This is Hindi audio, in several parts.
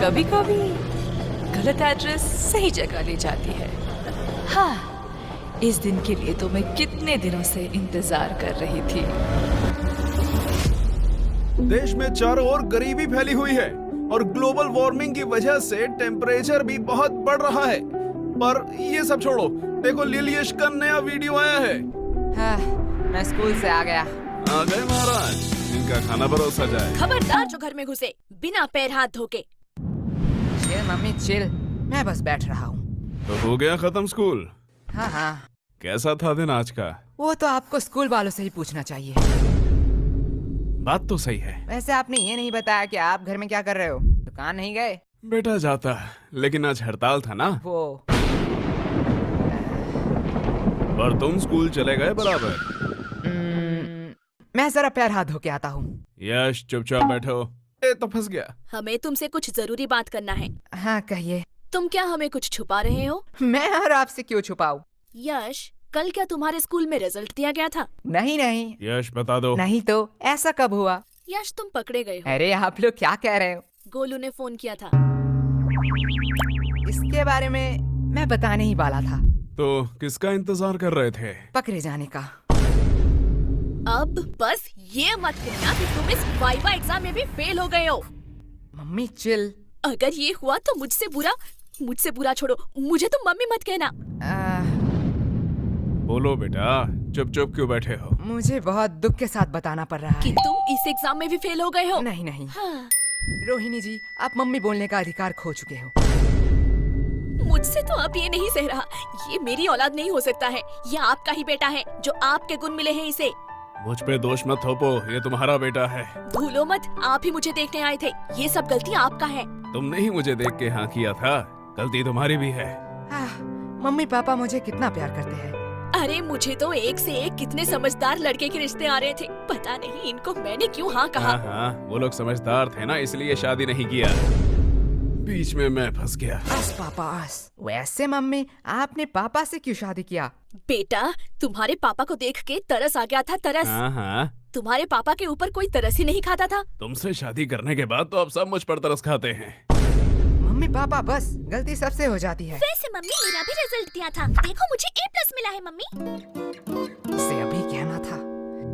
कभी कभी गलत एड्रेस सही जगह ले जाती है। हाँ, इस दिन के लिए तो मैं कितने दिनों से इंतजार कर रही थी। देश में चारों ओर गरीबी फैली हुई है और ग्लोबल वार्मिंग की वजह से टेम्परेचर भी बहुत बढ़ रहा है। पर ये सब छोड़ो, देखो लिलियश का नया वीडियो आया है। हाँ, मैं स्कूल से आ गया। आ गए महाराज, इनका खाना परोसा जाए। खबरदार जो घर में घुसे बिना पैर हाथ धोके। चिल मम्मी चिल, मैं बस बैठ रहा हूँ। तो हो गया खत्म स्कूल? हाँ हाँ, कैसा था दिन आज का? वो तो आपको स्कूल वालों से ही पूछना चाहिए। बात तो सही है। वैसे आपने ये नहीं बताया कि आप घर में क्या कर रहे हो? दुकान नहीं गए? बेटा जाता, लेकिन आज हड़ताल था ना। वो पर तुम स्कूल चले गए बराबर। मैं जरा पैर हाथ धो के आता हूँ। यश चुपचाप बैठो। ए तो फंस गया। हमें तुमसे कुछ जरूरी बात करना है। हाँ कहिए। तुम क्या हमें कुछ छुपा रहे हो? मैं और आपसे क्यों छुपाऊं? यश, कल क्या तुम्हारे स्कूल में रिजल्ट दिया गया था? नहीं नहीं। यश बता दो। नहीं तो ऐसा कब हुआ? यश, तुम पकड़े गए हो। अरे आप लोग क्या कह रहे हो? गोलू ने फोन किया था। इसके बारे में मैं बताने ही वाला था। तो किसका इंतजार कर रहे थे? पकड़े जाने का। अब बस ये मत कहना कि तुम इस वाइवा एग्जाम में भी फेल हो गए हो। Mummy chill. अगर ये हुआ तो मुझसे बुरा छोड़ो, मुझे तुम मम्मी मत कहना। बोलो बेटा, चुप चुप क्यों बैठे हो? मुझे बहुत दुख के साथ बताना पड़ रहा कि है। तुम इस एग्जाम में भी फेल हो गए हो। नहीं नहीं। हाँ। रोहिणी जी, आप मम्मी बोलने का अधिकार खो चुके हो। मुझसे तो अब ये नहीं सह रहा। ये मेरी औलाद नहीं हो सकता है। ये आपका ही बेटा है, जो आपके गुण मिले हैं इसे। मुझ पे दोष मत थोपो, ये तुम्हारा बेटा है। भूलो मत, आप ही मुझे देखने आए थे। ये सब गलती आपका है। तुमने ही मुझे देख के हाँ किया था, गलती तुम्हारी भी है। मम्मी पापा मुझे कितना प्यार करते हैं। अरे मुझे तो एक से एक कितने समझदार लड़के के रिश्ते आ रहे थे। पता नहीं इनको मैंने क्यों हाँ कहा। हाँ, वो लोग समझदार थे ना, इसलिए शादी नहीं किया। बीच में मैं फंस गया। बस पापा बस। वैसे मम्मी, आपने पापा से क्यों शादी किया? बेटा, तुम्हारे पापा को देख के तरस आ गया था, तरस। हाँ। तुम्हारे पापा के ऊपर कोई तरस ही नहीं खाता था। तुमसे शादी करने के बाद तो अब सब मुझ पर तरस खाते हैं। मम्मी पापा बस, गलती सबसे हो जाती है। वैसे मम्मी, मेरा भी रिजल्ट दिया था। देखो मुझे A+ मिला है मम्मी। इसे अभी कहना था।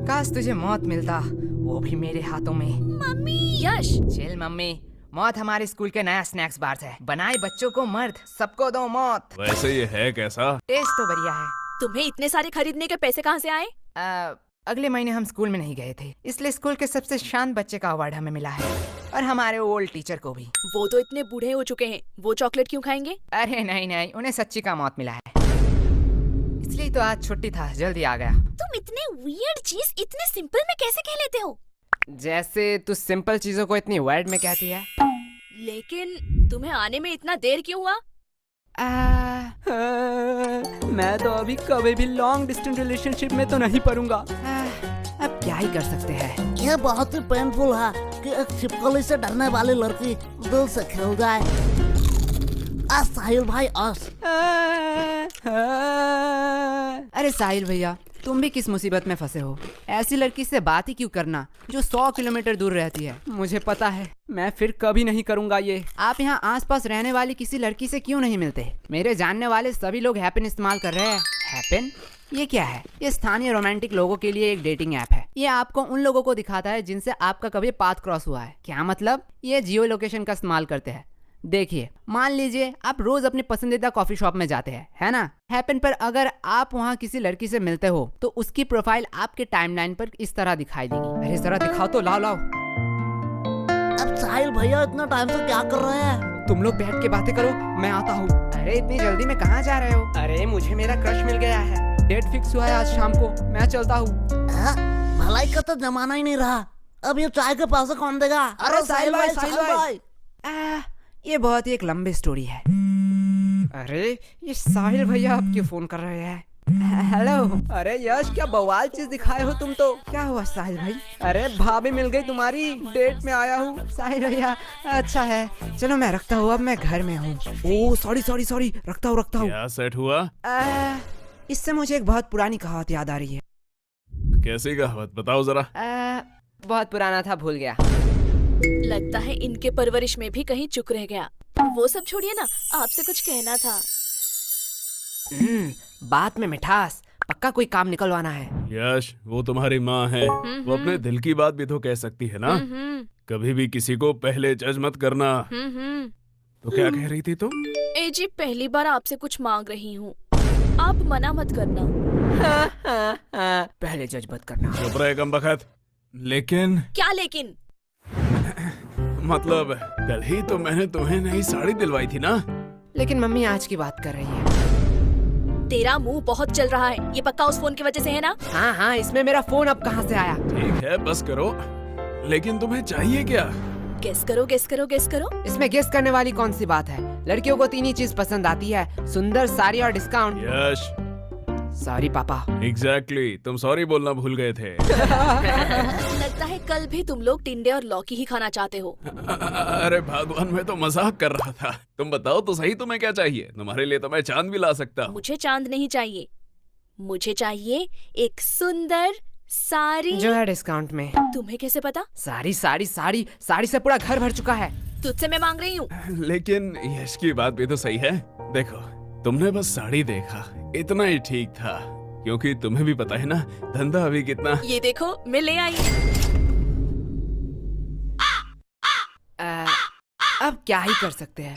काश तुझे मौत मिलता, वो भी मेरे हाथों में। मम्मी। यश। चिल मम्मी, मौत हमारे स्कूल के नया स्नैक्स बार है। बनाए बच्चों को मर्द, सबको दो मौत। वैसे ये है कैसा? टेस्ट तो बढ़िया है। तुम्हें इतने सारे खरीदने के पैसे कहाँ से आए? अगले महीने हम स्कूल में नहीं गए थे, इसलिए स्कूल के सबसे शांत बच्चे का अवार्ड हमें मिला है, और हमारे ओल्ड टीचर को भी। वो तो इतने बूढ़े हो चुके हैं, वो चॉकलेट क्यों खाएंगे? अरे नहीं नहीं, उन्हें सच्ची का मौत मिला है, इसलिए तो आज छुट्टी था, जल्दी आ गया। तुम इतने वियर्ड चीज इतने सिंपल में कैसे कह लेते हो? जैसे तू सिंपल चीजों को इतनी वर्ड में कहती है। लेकिन तुम्हें आने में इतना देर क्यों हुआ? मैं तो अभी कभी भी लॉन्ग डिस्टेंस रिलेशनशिप में तो नहीं पड़ूंगा। अब क्या ही कर सकते हैं। यह बहुत ही पेनफुल है कि एक छिपकली से डरने वाली लड़की दिल से खेल जाए। आज साहिल भाई अरे साहिल भैया, तुम भी किस मुसीबत में फंसे हो? ऐसी लड़की से बात ही क्यों करना जो 100 किलोमीटर दूर रहती है। मुझे पता है, मैं फिर कभी नहीं करूंगा ये। आप यहाँ आसपास रहने वाली किसी लड़की से क्यों नहीं मिलते? मेरे जानने वाले सभी लोग हैपन इस्तेमाल कर रहे हैं। हैपन? ये क्या है? ये स्थानीय रोमांटिक लोगों के लिए एक डेटिंग ऐप है। ये आपको उन लोगों को दिखाता है जिनसे आपका कभी पाथ क्रॉस हुआ है। क्या मतलब? ये जियो लोकेशन का इस्तेमाल करते हैं। देखिए, मान लीजिए आप रोज अपने पसंदीदा कॉफी शॉप में जाते हैं, है ना? हैपन पर अगर आप वहाँ किसी लड़की से मिलते हो तो उसकी प्रोफाइल आपके टाइमलाइन पर इस तरह दिखाई देगी। अरे जरा दिखाओ तो, लाओ लाओ। अब साहिल भैया इतना टाइम से क्या कर रहे हैं? तुम लोग बैठ के बातें करो, मैं आता हूँ। अरे इतनी जल्दी में कहाँ जा रहे हो? अरे मुझे मेरा क्रश मिल गया है, डेट फिक्स हुआ है आज शाम को, मैं चलता हूँ। भलाई का तो जमाना ही नहीं रहा। अब ये चाय के पैसे कौन देगा? अरे साहिल भाई, ये बहुत ही एक लंबी स्टोरी है। अरे ये साहिल भैया अब क्यों फोन कर रहे हैं? हेलो। अरे यश, क्या बवाल चीज दिखाए हो तुम तो। क्या हुआ साहिल भाई? अरे भाभी मिल गई तुम्हारी, डेट में आया हूँ। साहिल भैया, अच्छा है, चलो मैं रखता हूँ, अब मैं घर में हूँ। ओह सॉरी, रखता हूँ। क्या सेट हुआ? इससे मुझे एक बहुत पुरानी कहावत याद आ रही है। कैसी कहावत, बताओ जरा। बहुत पुराना था, भूल गया। लगता है इनके परवरिश में भी कहीं चुक रह गया। वो सब छोड़िए ना, आपसे कुछ कहना था। बात में मिठास, पक्का कोई काम निकलवाना है। यश, वो तुम्हारी माँ है, वो अपने दिल की बात भी तो कह सकती है ना। कभी भी किसी को पहले जज मत करना। तो क्या कह रही थी तुम? ए जी, पहली बार आपसे कुछ मांग रही हूँ, आप मना मत करना। पहले जज मत करना। चुप रहे कमबख्त। लेकिन क्या लेकिन? मतलब कल ही तो मैंने तुम्हें नई साड़ी दिलवाई थी ना। लेकिन मम्मी आज की बात कर रही है। तेरा मुंह बहुत चल रहा है, ये पक्का उस फोन की वजह से है ना? हाँ हाँ, इसमें मेरा फोन अब कहाँ से आया? ठीक है, बस करो। लेकिन तुम्हें चाहिए क्या? गेस करो, गेस करो, गेस करो। इसमें गेस करने वाली कौन सी बात है? लड़कियों को 3 ही चीज पसंद आती है, सुंदर, साड़ी और डिस्काउंट। यश, सॉरी पापा। एग्जैक्टली, तुम सॉरी बोलना भूल गए थे। लगता है कल भी तुम लोग टिंडे और लौकी ही खाना चाहते हो। अरे भगवान, मैं तो मजाक कर रहा था। तुम बताओ तो सही, तुम्हें क्या चाहिए? तुम्हारे लिए तो मैं चांद भी ला सकता हूँ। मुझे चांद नहीं चाहिए, मुझे चाहिए एक सुंदर साड़ी जो है डिस्काउंट में। तुम्हें कैसे पता? साड़ी साड़ी साड़ी साड़ी से पूरा घर भर चुका है। तुझसे मैं मांग रही हूँ। लेकिन यश की बात भी तो सही है। देखो, तुमने बस साड़ी देखा, इतना ही ठीक था, क्योंकि तुम्हें भी पता है ना धंधा अभी कितना। ये देखो, मैं ले आई। अब क्या ही कर सकते हैं।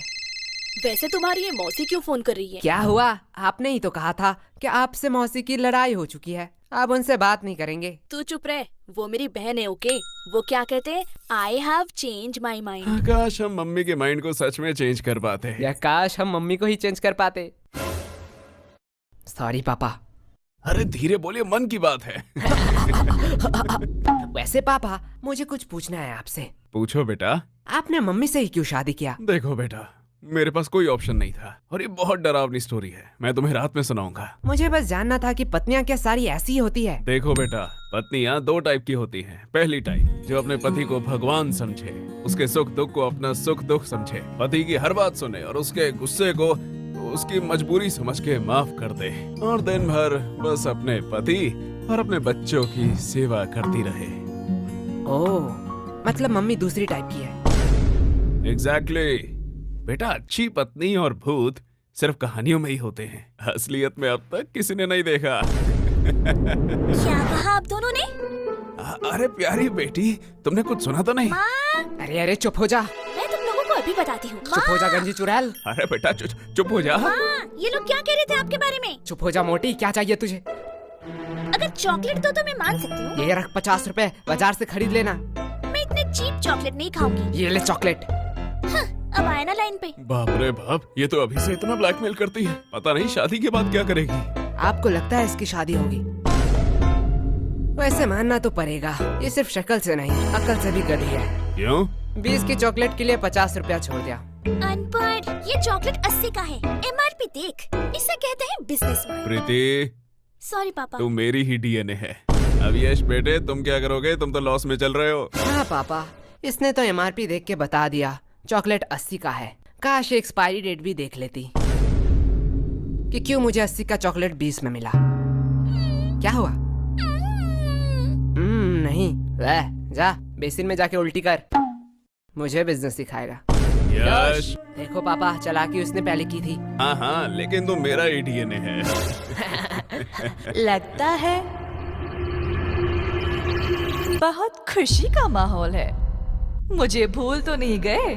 वैसे तुम्हारी ये मौसी क्यों फोन कर रही है? क्या हुआ? आपने ही तो कहा था कि आपसे मौसी की लड़ाई हो चुकी है, अब उनसे बात नहीं करेंगे। तू चुप रह, वो मेरी बहन है। ओके, वो क्या कहते हैं, I have change my mind. काश हम मम्मी के माइंड को सच में चेंज कर पाते। या काश हम मम्मी को ही चेंज कर पाते। सॉरी पापा। अरे धीरे बोलिए, मन की बात है। वैसे पापा, मुझे कुछ पूछना है आपसे। पूछो बेटा। आपने मम्मी से ही क्यों शादी किया? देखो बेटा, मेरे पास कोई ऑप्शन नहीं था, और ये बहुत डरावनी स्टोरी है, मैं तुम्हें रात में सुनाऊंगा। मुझे बस जानना था कि पत्नियां क्या सारी ऐसी ही होती है? देखो बेटा, पत्नियां 2 टाइप की होती हैं। पहली टाइप जो अपने पति को भगवान समझे, उसके सुख दुख को अपना सुख दुख समझे, पति की हर बात सुने और उसके गुस्से को उसकी मजबूरी समझ के माफ कर दे, और दिन भर बस अपने पति और अपने बच्चों की सेवा करती रहे। ओह, मतलब मम्मी दूसरी टाइप की है। एग्जैक्टली बेटा, अच्छी पत्नी और भूत सिर्फ कहानियों में ही होते हैं, असलियत में अब तक किसी ने नहीं देखा। क्या कहा आप दोनों ने? अरे प्यारी बेटी, तुमने कुछ सुना तो नहीं? अरे अरे चुप हो जा। मैं तुम लोगों को अभी बताती हूँ। चुप हो जा गंजी चुड़ैल। अरे बेटा चुप हो जा। ये लोग क्या कह रहे थे आपके बारे में? चुप हो जा मोटी, क्या चाहिए तुझे? अगर चॉकलेट दो तो मैं मान सकती हूँ। ये रख 50 रुपए, बाजार से खरीद लेना। मैं इतने चीप चॉकलेट नहीं खाऊंगी। ये ले चॉकलेट। अब आया ना लाइन पे। बाप रे बाप, ये तो अभी से इतना ब्लैकमेल करती है, पता नहीं शादी के बाद क्या करेगी। आपको लगता है इसकी शादी होगी? वैसे मानना तो पड़ेगा, ये सिर्फ शक्ल से नहीं, अकल से भी गधी है। क्यों? 20 की चॉकलेट के लिए 50 रुपया छोड़ दिया। अनपढ़, ये चॉकलेट 80 का है, MRP देख, इसे कहते हैं बिजनेस मैन। प्रीति, सॉरी पापा। तू मेरी ही DNA है। अब यश बेटे, तुम क्या करोगे? तुम तो लॉस में चल रहे हो। हाँ पापा, इसने तो MRP देख के बता दिया, चॉकलेट 80 का है। काश एक्सपायरी डेट भी देख लेती कि क्यों मुझे 80 का चॉकलेट 20 में मिला। क्या हुआ? नहीं, वह जा बेसिन में जाके उल्टी कर, मुझे बिजनेस सिखाएगा। यश, देखो पापा, चालाकी उसने पहले की थी। हाँ, लेकिन तुम मेरा ही DNA है। लगता है बहुत खुशी का माहौल है। मुझे भूल तो नहीं गए?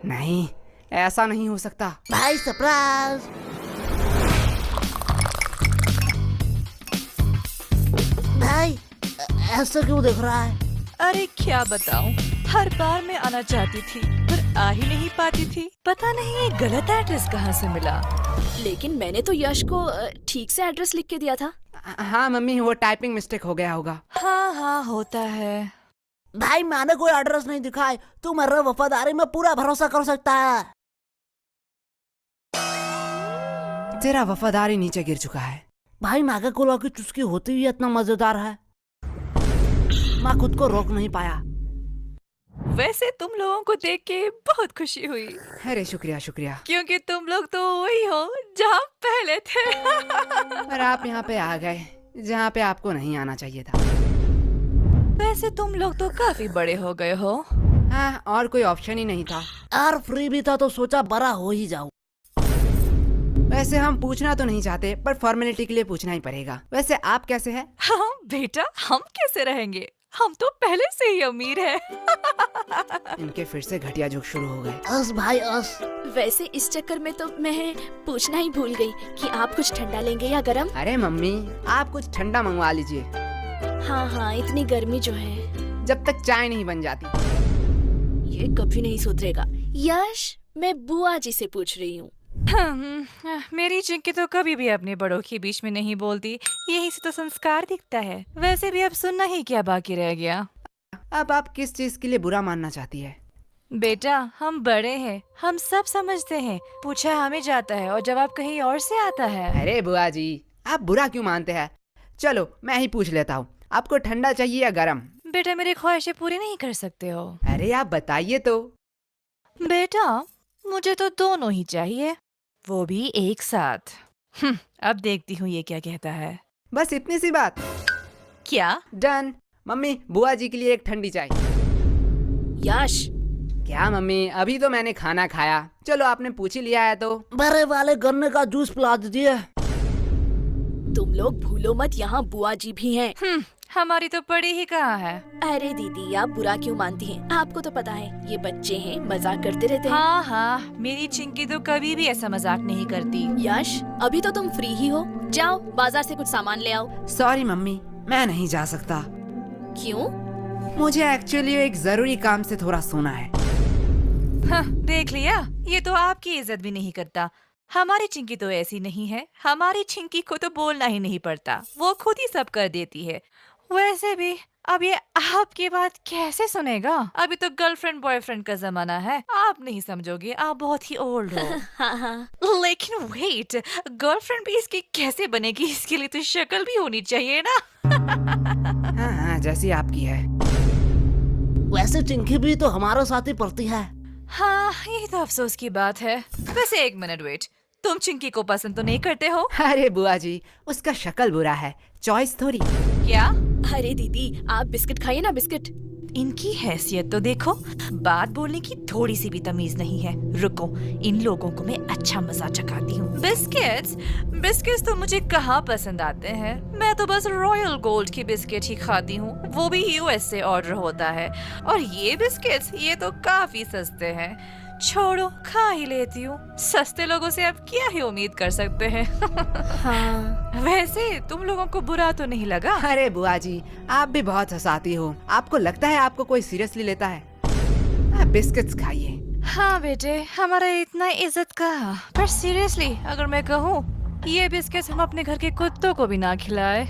नहीं, ऐसा नहीं हो सकता। भाई सरप्राइज। भाई ऐसा क्यों देख रहा है? अरे क्या बताऊं, हर बार मैं आना चाहती थी पर आ ही नहीं पाती थी। पता नहीं ये गलत एड्रेस कहाँ से मिला। लेकिन मैंने तो यश को ठीक से एड्रेस लिख के दिया था। हाँ मम्मी, वो टाइपिंग मिस्टेक हो गया होगा। हाँ होता है। भाई मैंने कोई एड्रेस नहीं दिखाया, तू मेरे वफादारी में पूरा भरोसा कर सकता है। तेरा वफादारी नीचे गिर चुका है। भाई मैगा कोला की चुस्की होती हुई इतना मजेदार है, मैं खुद को रोक नहीं पाया। वैसे तुम लोगों को देख के बहुत खुशी हुई। अरे शुक्रिया शुक्रिया। क्योंकि तुम लोग तो वही हो जहाँ पहले थे। पर आप यहाँ पे आ गए जहाँ पे आपको नहीं आना चाहिए था। वैसे तुम लोग तो काफी बड़े हो गए हो। हाँ, और कोई ऑप्शन ही नहीं था। यार फ्री भी था तो सोचा बड़ा हो ही जाऊं। वैसे हम पूछना तो नहीं चाहते, पर फॉर्मेलिटी के लिए पूछना ही पड़ेगा। वैसे आप कैसे हैं? हाँ बेटा, हम कैसे रहेंगे? हम तो पहले से ही अमीर हैं। इनके फिर से घटिया जोक शुरू हो गए। अस भाई अस। वैसे इस चक्कर में तो मैं पूछना ही भूल गई कि आप कुछ ठंडा लेंगे या गरम। अरे मम्मी, आप कुछ ठंडा मंगवा लीजिए, हाँ हाँ, इतनी गर्मी जो है। जब तक चाय नहीं बन जाती। ये कभी नहीं सुधरेगा। यश, मैं बुआ जी से पूछ रही हूँ। मेरी चिंकी तो कभी भी अपने बड़ों के बीच में नहीं बोलती, यही से तो संस्कार दिखता है। वैसे भी अब सुनना ही क्या बाकी रह गया। अब आप किस चीज के लिए बुरा मानना चाहती है? बेटा, हम बड़े हैं, हम सब समझते हैं। पूछा हमें जाता है और जवाब कहीं और से आता है। अरे बुआ जी, आप बुरा क्यों मानते हैं? चलो मैं ही पूछ लेता हूँ, आपको ठंडा चाहिए या गरम? बेटा, मेरी ख्वाहिशें पूरी नहीं कर सकते हो। अरे आप बताइए तो। बेटा, मुझे तो दोनों ही चाहिए, वो भी एक साथ। अब देखती हूँ ये क्या कहता है। बस इतनी सी बात? क्या? डन। मम्मी, बुआ जी के लिए एक ठंडी चाय। यश, क्या मम्मी, अभी तो मैंने खाना खाया। चलो आपने पूछ ही लिया है तो। बड़े वाले गन्ने का जूस पिला दीजिए। तुम लोग भूलो मत, यहाँ बुआ जी भी हैं। हमारी तो पड़ी ही कहाँ है। अरे दीदी, आप बुरा क्यों मानती हैं? आपको तो पता है ये बच्चे हैं, मजाक करते रहते हैं। हाँ हाँ, मेरी चिंकी तो कभी भी ऐसा मजाक नहीं करती। यश, अभी तो तुम फ्री ही हो, जाओ बाजार से कुछ सामान ले आओ। सॉरी मम्मी, मैं नहीं जा सकता। क्यों? मुझे एक्चुअली एक जरूरी काम से थोड़ा सोना है। हाँ, देख लिया, ये तो आपकी इज्जत भी नहीं करता। हमारी चिंकी तो ऐसी नहीं है। हमारी चिंकी को तो बोलना ही नहीं पड़ता, वो खुद ही सब कर देती है। वैसे भी अब ये आपकी बात कैसे सुनेगा? अभी तो गर्लफ्रेंड बॉयफ्रेंड का जमाना है, आप नहीं समझोगे, आप बहुत ही ओल्ड हो। हाँ हाँ। लेकिन वेट, गर्लफ्रेंड भी इसकी कैसे बनेगी? इसके लिए तो शक्ल भी होनी चाहिए ना। हाँ हाँ, जैसी आपकी है। वैसे चिंकी भी तो हमारे साथ ही पढ़ती है। हाँ, ये तो अफसोस की बात है। वैसे एक मिनट वेट, तुम चिंकी को पसंद तो नहीं करते हो? अरे बुआ जी, उसका शक्ल बुरा है, चॉइस थोड़ी। क्या? अरे दीदी, आप बिस्किट खाइए ना, बिस्किट। इनकी हैसियत तो देखो, बात बोलने की थोड़ी सी भी तमीज नहीं है। रुको, इन लोगों को मैं अच्छा मजा चखाती हूँ। बिस्किट्स? बिस्किट्स तो मुझे कहाँ पसंद आते हैं। मैं तो बस रॉयल गोल्ड के बिस्किट ही खाती हूँ, वो भी यूएस से ऑर्डर होता है। और ये बिस्किट्स, ये तो काफी सस्ते हैं। छोड़ो, खा ही लेती हूँ। सस्ते लोगों से अब क्या ही उम्मीद कर सकते हैं। हाँ। वैसे तुम लोगों को बुरा तो नहीं लगा? अरे बुआ जी, आप भी बहुत हंसाती हो। आपको लगता है आपको कोई सीरियसली लेता है? आप बिस्किट्स खाइए। हाँ बेटे, हमारा इतना इज्जत का, पर सीरियसली अगर मैं कहूँ, ये बिस्किट्स हम अपने घर के कुत्तों को भी ना खिलाए।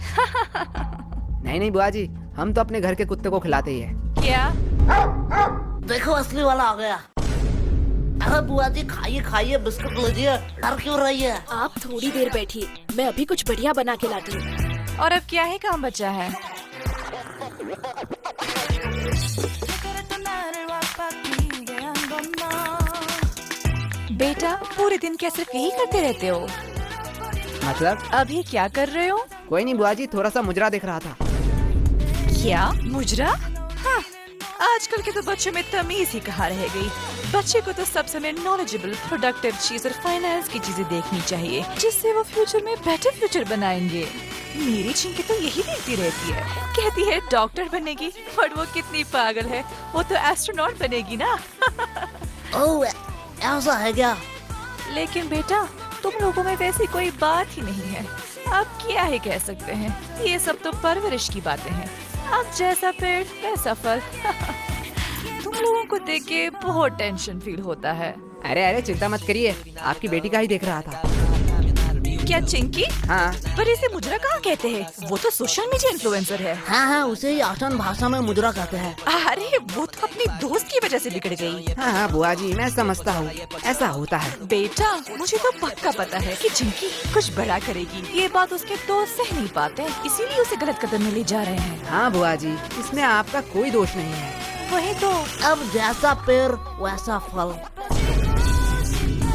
नहीं नहीं बुआ जी, हम तो अपने घर के कुत्ते को खिलाते ही है। क्या? देखो असली वाला आ गया। अरे बुआ जी, खाइए खाइए, बिस्कुट लीजिए, डर क्यों रही है? आप थोड़ी देर बैठिए, मैं अभी कुछ बढ़िया बना के लाती हूँ। और अब क्या ही काम बचा है? बेटा, पूरे दिन क्या सिर्फ यही करते रहते हो? मतलब? अभी क्या कर रहे हो? कोई नहीं बुआ जी, थोड़ा सा मुजरा देख रहा था। क्या मुजरा? हाँ, आजकल के तो बच्चों में तमीज ही कहाँ रह गई। बच्चे को तो सब समय नॉलेजेबल, प्रोडक्टिव चीज और फाइनेंस की चीजें देखनी चाहिए, जिससे वो फ्यूचर में बेटर फ्यूचर बनाएंगे। मेरी चिंकी तो यही देखती रहती है, कहती है डॉक्टर बनेगी, और वो कितनी पागल है, वो तो एस्ट्रोनॉट बनेगी ना। ओह, ऐसा है क्या? लेकिन बेटा, तुम लोगों में वैसी कोई बात ही नहीं है। आप क्या ही कह सकते हैं, ये सब तो परवरिश की बातें हैं। अब जैसा पेड़ वैसा फल। तुम लोगों को देख के बहुत टेंशन फील होता है। अरे अरे चिंता मत करिए, आपकी बेटी का ही देख रहा था। क्या चिंकी? हाँ। पर इसे मुजरा कहाँ कहते हैं? वो तो सोशल मीडिया इन्फ्लुएंसर है। हाँ हाँ, उसे ही आसान भाषा में मुजरा कहते हैं। अरे वो तो अपनी दोस्त की वजह से बिगड़ गई। हाँ हाँ बुआ जी, मैं समझता हूँ, ऐसा होता है। बेटा, मुझे तो पक्का पता है कि चिंकी कुछ बड़ा करेगी। ये बात उसके दोस्त सह नहीं पाते, इसीलिए उसे गलत कदम में ले जा रहे हैं। हाँ बुआ जी, इसमें आपका कोई दोष नहीं है। वही तो। अब जैसा पेड़ वैसा फल।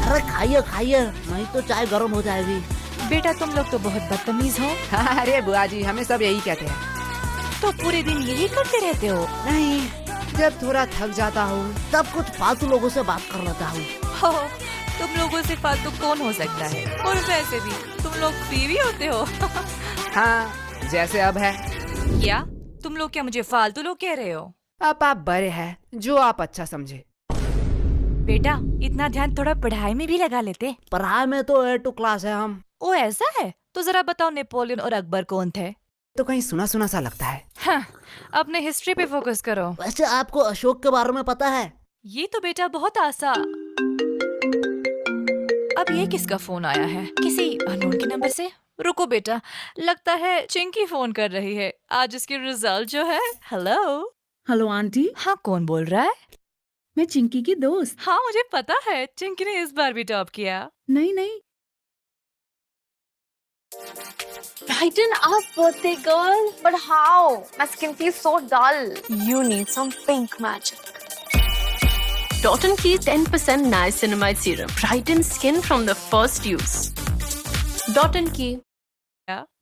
अरे खाइए खाइए, नहीं तो चाय गर्म हो जाएगी। बेटा, तुम लोग तो बहुत बदतमीज हो। हाँ, अरे बुआ जी, हमें सब यही कहते हैं। तो पूरे दिन यही करते रहते हो? नहीं, जब थोड़ा थक जाता हूँ तब कुछ फालतू लोगों से बात कर लेता हूँ। हो, तुम लोगों से फालतू कौन हो सकता है? और वैसे भी तुम लोग फ्री भी होते हो। हाँ, जैसे अब है। क्या तुम लोग क्या मुझे फालतू लोग कह रहे हो? अब आप बड़े हैं, जो आप अच्छा समझे। बेटा इतना ध्यान थोड़ा पढ़ाई में भी लगा लेते। पढ़ाई में तो A2 क्लास है हम। ओ ऐसा है? तो जरा बताओ नेपोलियन और अकबर कौन थे? तो कहीं सुना सुना सा लगता है। हाँ, अपने हिस्ट्री पे फोकस करो। वैसे आपको अशोक के बारे में पता है? ये तो बेटा बहुत आसान। अब ये किसका फोन आया है? किसी अननोन के नंबर से? रुको बेटा, लगता है चिंकी फोन कर रही है। आज उसके रिजल्ट जो है। हेलो। हेलो आंटी, हाँ, कौन बोल रहा है? मैं चिंकी की दोस्त। हाँ मुझे पता है, चिंकी ने इस बार भी टॉप किया। नहीं नहीं, Brighten up, birthday girl. But how? My skin feels so dull. You need some pink magic. Dot & Key 10% niacinamide serum. Brighten skin from the first use. Dot & Key.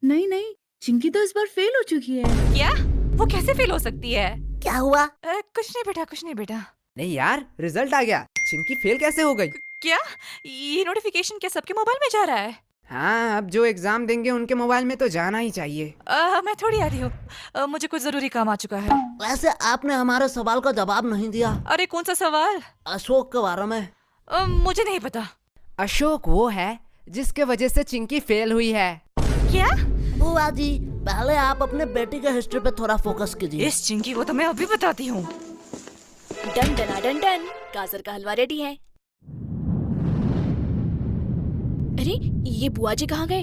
नहीं नहीं, चिंकी तो इस बार फेल हो चुकी है। क्या? वो कैसे फेल हो सकती है? क्या हुआ? कुछ नहीं बेटा, कुछ नहीं बेटा। नहीं यार, रिजल्ट आ गया। चिंकी फेल कैसे हो गई? क्या? ये नोटिफिकेशन क्या सबके मोबाइल में जा रहा है? हाँ, अब जो एग्जाम देंगे उनके मोबाइल में तो जाना ही चाहिए। मैं थोड़ी आ रही हूँ। मुझे कुछ जरूरी काम आ चुका है। वैसे आपने हमारे सवाल का जवाब नहीं दिया। अरे कौन सा सवाल? अशोक के बारे में। मुझे नहीं पता। अशोक वो है जिसके वजह से चिंकी फेल हुई है। क्या? बुआ जी, पहले आप अपने बेटी के हिस्ट्री पे थोड़ा फोकस कीजिए। इस चिंकी को तो मैं अभी बताती हूँ। डन डना डन डन। गाजर का हलवा रेडी है। अरे ये बुआ जी कहाँ गए?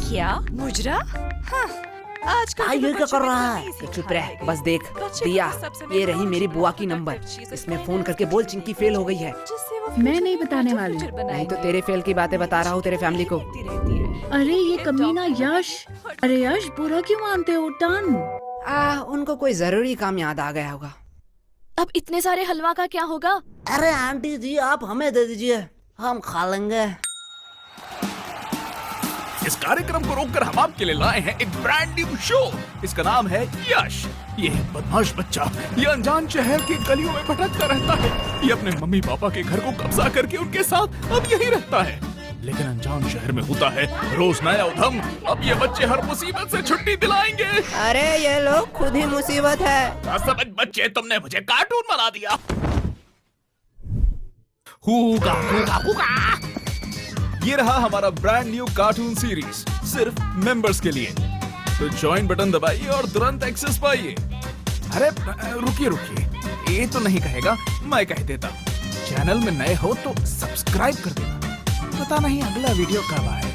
क्या? मुजरा? हाँ, आजकल ये क्या कर रहा है? चुप रह, बस देख। दिया, ये रही मेरी बुआ की नंबर। इसमें फोन करके बोल चिंकी फेल हो गई है। मैं नहीं बताने वाली। नहीं तो तेरे फेल की बातें बता रहा हूँ तेरे फैमिली को। अरे ये कमीना यश। अरे यश, बुरा क्यों मानते हो? टन। उनको कोई जरूरी काम याद आ गया होगा। अब इतने सारे हलवा का क्या होगा? अरे आंटी जी, आप हमें दे दीजिए, हम खा लेंगे। इस कार्यक्रम को रोककर हम आपके लिए लाए हैं एक ब्रांड न्यू शो। इसका नाम है यश। ये एक बदमाश बच्चा ये अनजान शहर की गलियों में भटकता रहता है। ये अपने मम्मी पापा के घर को कब्जा करके उनके साथ अब यही रहता है। लेकिन अनजान शहर में होता है रोज नया उधम। अब ये बच्चे हर मुसीबत से छुट्टी दिलाएंगे। अरे ये लोग खुद ही मुसीबत है। समझ बच्चे, तुमने मुझे कार्टून बना दिया। हुगा हुगा हुगा। ये रहा हमारा ब्रांड न्यू कार्टून सीरीज, सिर्फ मेंबर्स के लिए। तो ज्वाइन बटन दबाइए और तुरंत एक्सेस पाइए। अरे रुकिए रुकिए, ये तो नहीं कहेगा, मैं कह देता। चैनल में नए हो तो सब्सक्राइब कर देना। पता नहीं अगला वीडियो कब आए।